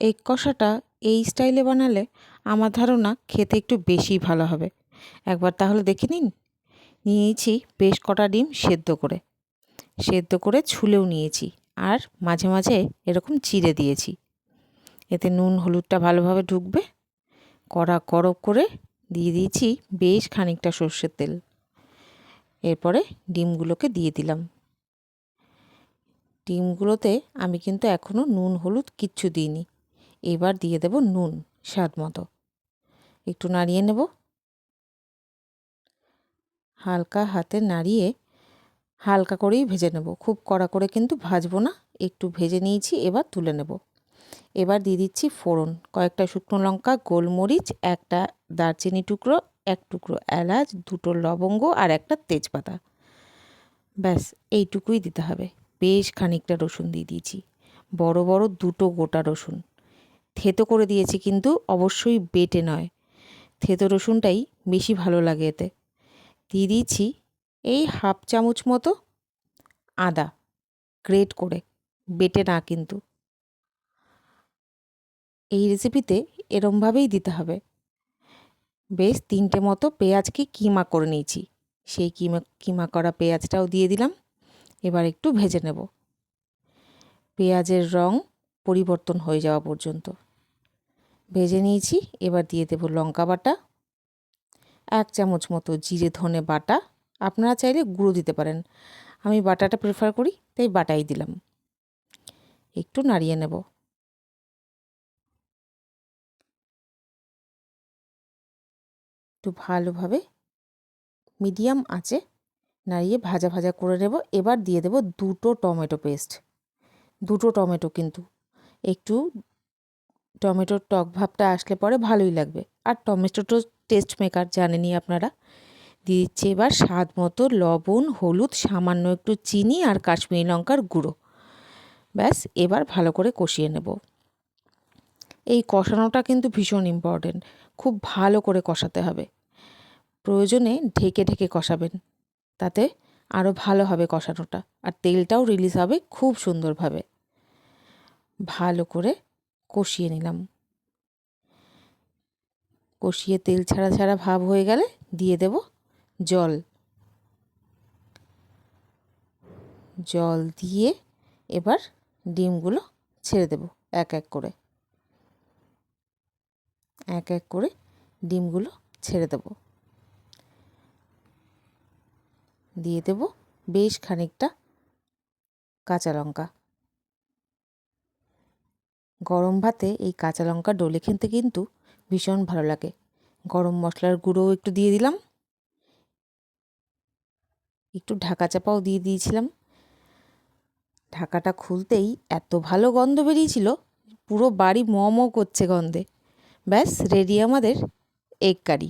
Egg কষাটা এই স্টাইলে বানালে আমার ধারণা খেতে একটু বেশি ভালো হবে। একবার তাহলে দেখে নিন। নিয়েছি বেশ কটা ডিম সেদ্ধ করে ছুলেও নিয়েছি, আর মাঝে মাঝে এরকম চিড়ে দিয়েছি। এতে নুন হলুদটা ভালোভাবে ঢুকবে। কড়া গরম করে দিয়ে দিয়েছি বেশ খানিকটা সর্ষের তেল। এরপরে ডিমগুলোকে দিয়ে দিলাম। ডিমগুলোতে আমি কিন্তু এখনও নুন হলুদ কিচ্ছু দিইনি। এবার দিয়ে দেব নুন স্বাদ মতো। একটু নাড়িয়ে নেব। হালকা হাতে নাড়িয়ে হালকা করেই ভেজে নেব, খুব কড়া করে কিন্তু ভাজবো না। একটু ভেজে নিয়েছি, এবার তুলে নেব। এবার দিয়ে দিচ্ছি ফোড়ন, কয়েকটা শুকনো লঙ্কা, গোলমরিচ, একটা দারচিনি টুকরো, এক টুকরো এলাচ, দুটো লবঙ্গ আর একটা তেজপাতা। ব্যাস এইটুকুই দিতে হবে। বেশ খানিকটা রসুন দিয়ে দিয়েছি, বড় বড় দুটো গোটা রসুন। থেতো করে দিয়েছি, কিন্তু অবশ্যই বেটে নয়। থেতো রসুনটাই বেশি ভালো লাগে এতে। দিয়ে দিয়েছি এই হাফ চামচ মতো আদা, গ্রেট করে, বেটে না কিন্তু। এই রেসিপিতে এরমভাবেই দিতে হবে। বেশ 3টে মতো পেঁয়াজকে কিমা করে নিয়েছি, সেই কিমা করা পেঁয়াজটাও দিয়ে দিলাম। এবার একটু ভেজে নেব, পেঁয়াজের রং পরিবর্তন হয়ে যাওয়া পর্যন্ত ভেজে নিয়েছি। এবার দিয়ে দেব লঙ্কা বাটা, 1 চামচ মতো জিরে ধনে বাটা। আপনারা চাইলে গুঁড়ো দিতে পারেন, আমি বাটাটা প্রেফার করি তাই বাটাই দিলাম। একটু নাড়িয়ে নেব। একটু ভালোভাবে মিডিয়াম আঁচে নাড়িয়ে ভাজা ভাজা করে নেব। এবার দিয়ে দেব 2টো টমেটো পেস্ট, 2টো টমেটো কিন্তু। একটু টমেটোর টক ভাবটা আসলে পরে ভালোই লাগবে। আর টমেটো তো টেস্ট মেকার, জানেনই আপনারা। দিয়ে দিচ্ছি এবার স্বাদ মতো লবণ, হলুদ, সামান্য একটু চিনি আর কাশ্মীরি লঙ্কার গুঁড়ো। ব্যাস এবার ভালো করে কষিয়ে নেব। এই কষানোটা কিন্তু ভীষণ ইম্পর্টেন্ট, খুব ভালো করে কষাতে হবে। প্রয়োজনে ঢেকে ঢেকে কষাবেন, তাতে আরও ভালো হবে কষানোটা, আর তেলটাও রিলিজ হবে খুব সুন্দরভাবে। ভালো করে কষিয়ে নিলাম। কষিয়ে তেল ছাড়া ছাড়া ভাব হয়ে গেলে দিয়ে দেব জল। জল দিয়ে এবার ডিমগুলো ছেড়ে দেব এক এক করে। এক এক করে ডিমগুলো ছেড়ে দেব। দিয়ে দেব বেশ খানিকটা কাঁচা লঙ্কা। গরম ভাতে এই কাঁচা লঙ্কা ডলে খেতে কিন্তু ভীষণ ভালো লাগে। গরম মশলার গুঁড়োও একটু দিয়ে দিলাম। একটু ঢাকা চাপাও দিয়ে দিয়েছিলাম। ঢাকাটা খুলতেই এত ভালো গন্ধ বেরিয়েছিল, পুরো বাড়ি ম ম করছে গন্ধে। ব্যাস রেডি আমাদের এগ কারি।